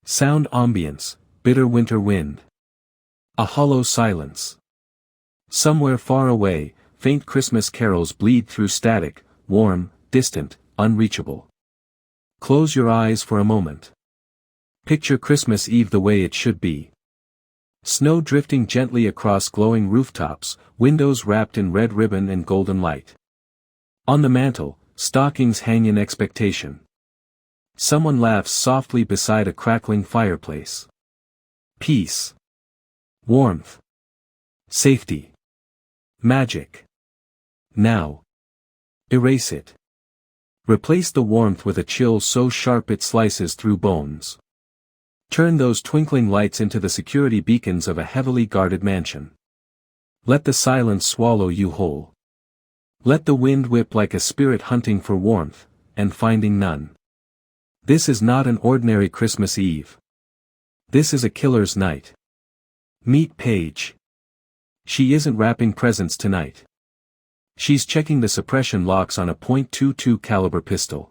Sound ambience, bitter winter wind. A hollow silence. Somewhere far away, faint Christmas carols bleed through static, warm, distant, unreachable. Close your eyes for a moment. Picture Christmas Eve the way it should be. Snow drifting gently across glowing rooftops, windows wrapped in red ribbon and golden light. On the mantel, stockings hang in expectation. Someone laughs softly beside a crackling fireplace. Peace. Warmth. Safety. Magic. Now. Erase it. Replace the warmth with a chill so sharp it slices through bones. Turn those twinkling lights into the security beacons of a heavily guarded mansion. Let the silence swallow you whole. Let the wind whip like a spirit hunting for warmth, and finding none. This is not an ordinary Christmas Eve. This is a killer's night. Meet Paige. She isn't wrapping presents tonight. She's checking the suppression locks on a .22 caliber pistol.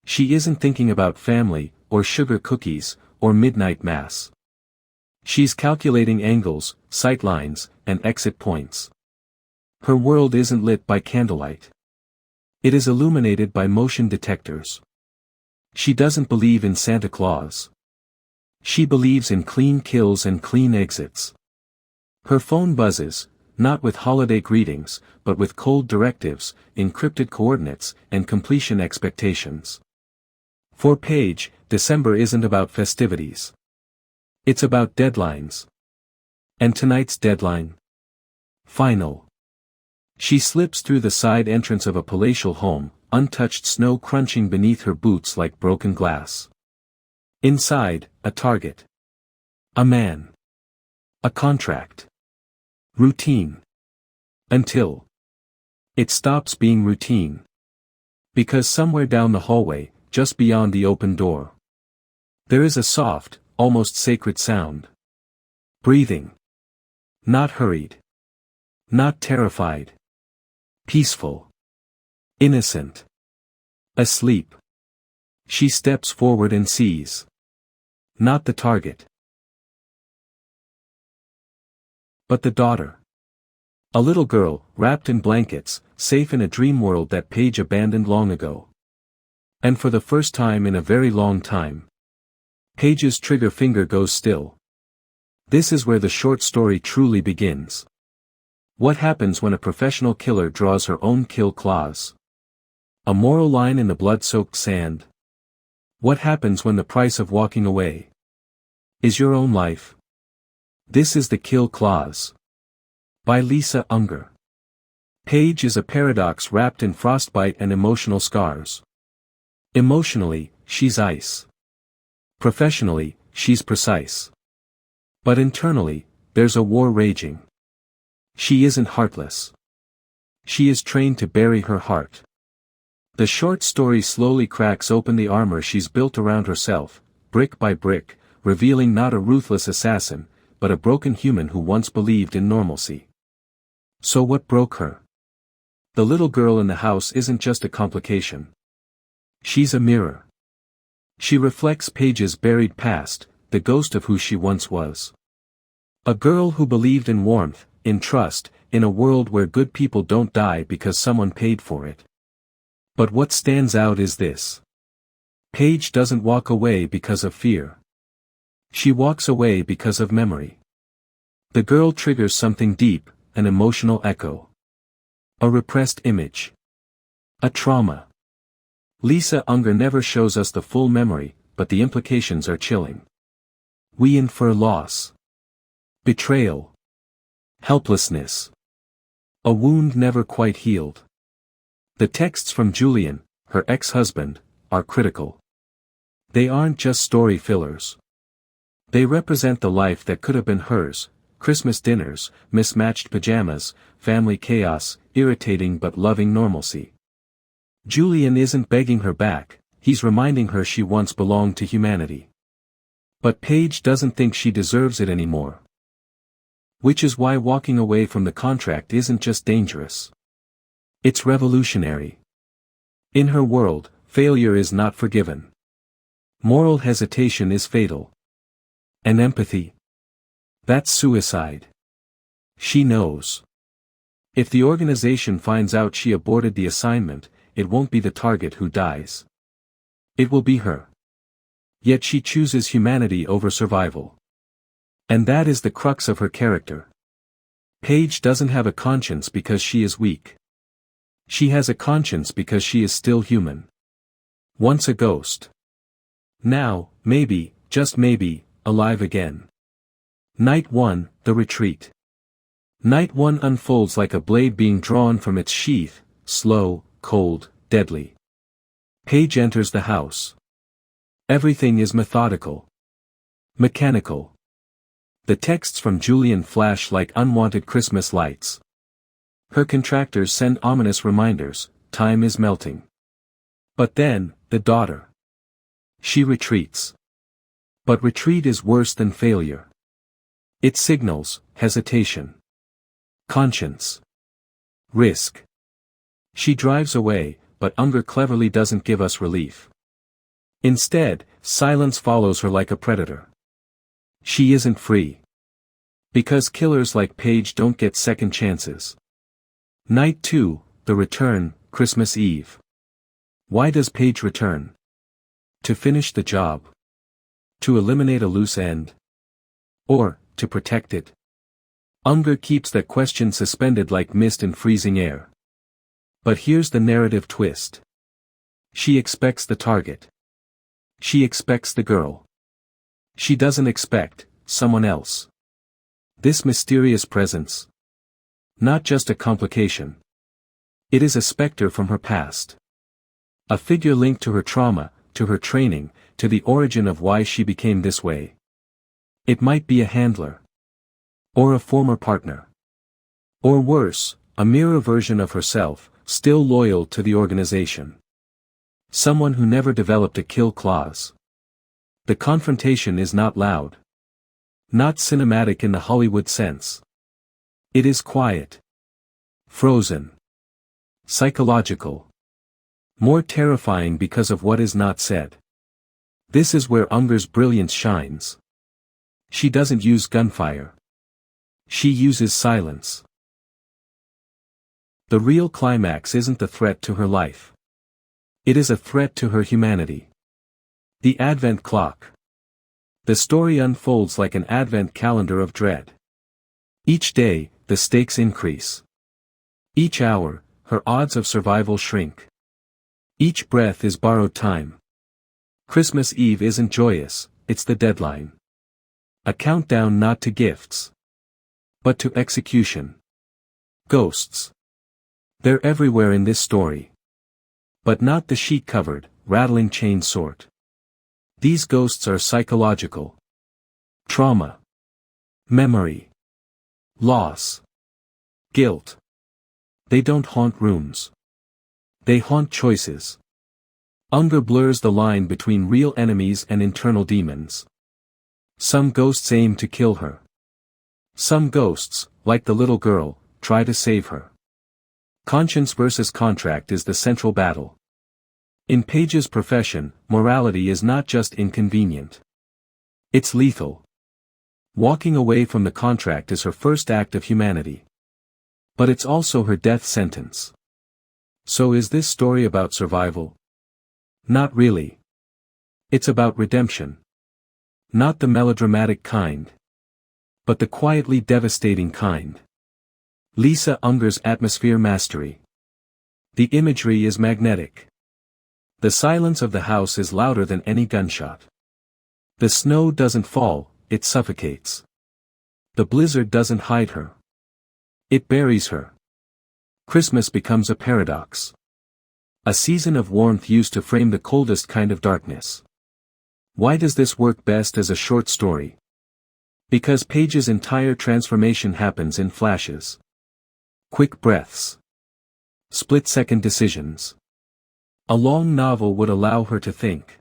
She isn't thinking about family, or sugar cookies, or midnight mass. She's calculating angles, sight lines, and exit points. Her world isn't lit by candlelight. It is illuminated by motion detectors. She doesn't believe in Santa Claus. She believes in clean kills and clean exits. Her phone buzzes, not with holiday greetings, but with cold directives, encrypted coordinates, and completion expectations. For Paige, December isn't about festivities. It's about deadlines. And tonight's deadline? Final. She slips through the side entrance of a palatial home, untouched snow crunching beneath her boots like broken glass. Inside, a target. A man. A contract. Routine. Until it stops being routine. Because somewhere down the hallway, just beyond the open door, there is a soft, almost sacred sound. Breathing. Not hurried. Not terrified. Peaceful. Innocent. Asleep. She steps forward and sees. Not the target. But the daughter. A little girl, wrapped in blankets, safe in a dream world that Paige abandoned long ago. And for the first time in a very long time, Paige's trigger finger goes still. This is where the short story truly begins. What happens when a professional killer draws her own kill claws? A moral line in the blood-soaked sand? What happens when the price of walking away is your own life? This is the Kill Clause. By Unger. Paige is a paradox wrapped in frostbite and emotional scars. Emotionally, she's ice. Professionally, she's precise. But internally, there's a war raging. She isn't heartless. She is trained to bury her heart. The short story slowly cracks open the armor she's built around herself, brick by brick, revealing not a ruthless assassin, but a broken human who once believed in normalcy. So what broke her? The little girl in the house isn't just a complication. She's a mirror. She reflects Paige's buried past, the ghost of who she once was. A girl who believed in warmth, in trust, in a world where good people don't die because someone paid for it. But what stands out is this. Paige doesn't walk away because of fear. She walks away because of memory. The girl triggers something deep, an emotional echo. A repressed image. A trauma. Unger never shows us the full memory, but the implications are chilling. We infer loss. Betrayal. Helplessness. A wound never quite healed. The texts from Julian, her ex-husband, are critical. They aren't just story fillers. They represent the life that could have been hers: Christmas dinners, mismatched pajamas, family chaos, irritating but loving normalcy. Julian isn't begging her back, he's reminding her she once belonged to humanity. But Paige doesn't think she deserves it anymore. Which is why walking away from the contract isn't just dangerous. It's revolutionary. In her world, failure is not forgiven. Moral hesitation is fatal. And empathy? That's suicide. She knows. If the organization finds out she aborted the assignment, it won't be the target who dies. It will be her. Yet she chooses humanity over survival. And that is the crux of her character. Paige doesn't have a conscience because she is weak. She has a conscience because she is still human. Once a ghost. Now, maybe, just maybe, alive again. Night 1, The Retreat. Night 1 unfolds like a blade being drawn from its sheath, slow, cold, deadly. Paige enters the house. Everything is methodical. Mechanical. The texts from Julian flash like unwanted Christmas lights. Her contractors send ominous reminders, time is melting. But then, the daughter. She retreats. But retreat is worse than failure. It signals hesitation. Conscience. Risk. She drives away, but Unger cleverly doesn't give us relief. Instead, silence follows her like a predator. She isn't free. Because killers like Paige don't get second chances. Night 2, The Return, Christmas Eve. Why does Paige return? To finish the job? To eliminate a loose end? Or, to protect it? Unger keeps that question suspended like mist in freezing air. But here's the narrative twist. She expects the target. She expects the girl. She doesn't expect someone else. This mysterious presence. Not just a complication. It is a specter from her past. A figure linked to her trauma, to her training, to the origin of why she became this way. It might be a handler. Or a former partner. Or worse, a mirror version of herself, still loyal to the organization. Someone who never developed a kill clause. The confrontation is not loud. Not cinematic in the Hollywood sense. It is quiet. Frozen. Psychological. More terrifying because of what is not said. This is where Unger's brilliance shines. She doesn't use gunfire. She uses silence. The real climax isn't the threat to her life. It is a threat to her humanity. The Advent Clock. The story unfolds like an Advent calendar of dread. Each day, the stakes increase. Each hour, her odds of survival shrink. Each breath is borrowed time. Christmas Eve isn't joyous, it's the deadline. A countdown not to gifts, but to execution. Ghosts. They're everywhere in this story. But not the sheet-covered, rattling chain sort. These ghosts are psychological. Trauma. Memory. Loss. Guilt. They don't haunt rooms. They haunt choices. Unger blurs the line between real enemies and internal demons. Some ghosts aim to kill her. Some ghosts, like the little girl, try to save her. Conscience versus contract is the central battle. In Paige's profession, morality is not just inconvenient. It's lethal. Walking away from the contract is her first act of humanity. But it's also her death sentence. So is this story about survival? Not really. It's about redemption. Not the melodramatic kind. But the quietly devastating kind. Lisa Unger's atmosphere mastery. The imagery is magnetic. The silence of the house is louder than any gunshot. The snow doesn't fall, it suffocates. The blizzard doesn't hide her. It buries her. Christmas becomes a paradox. A season of warmth used to frame the coldest kind of darkness. Why does this work best as a short story? Because Paige's entire transformation happens in flashes. Quick breaths. Split-second decisions. A long novel would allow her to think.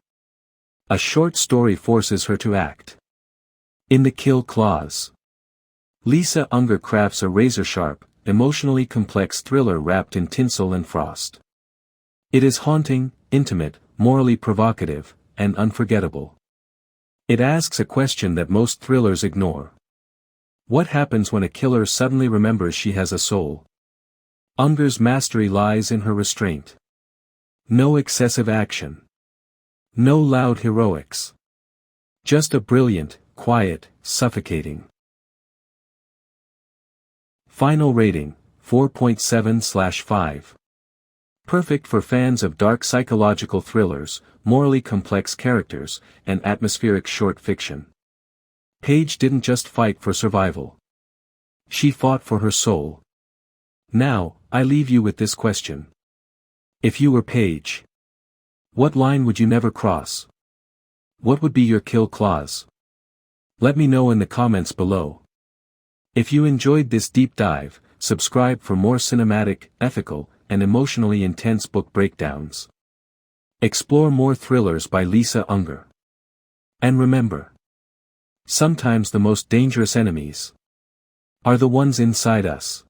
A short story forces her to act. In the kill clause. Lisa Unger crafts a razor-sharp, emotionally complex thriller wrapped in tinsel and frost. It is haunting, intimate, morally provocative, and unforgettable. It asks a question that most thrillers ignore. What happens when a killer suddenly remembers she has a soul? Unger's mastery lies in her restraint. No excessive action. No loud heroics. Just a brilliant, quiet, suffocating. Final rating, 4.7/5. Perfect for fans of dark psychological thrillers, morally complex characters, and atmospheric short fiction. Paige didn't just fight for survival. She fought for her soul. Now, I leave you with this question. If you were Paige, what line would you never cross? What would be your kill clause? Let me know in the comments below. If you enjoyed this deep dive, subscribe for more cinematic, ethical, and emotionally intense book breakdowns. Explore more thrillers by Lisa Unger. And remember, sometimes the most dangerous enemies are the ones inside us.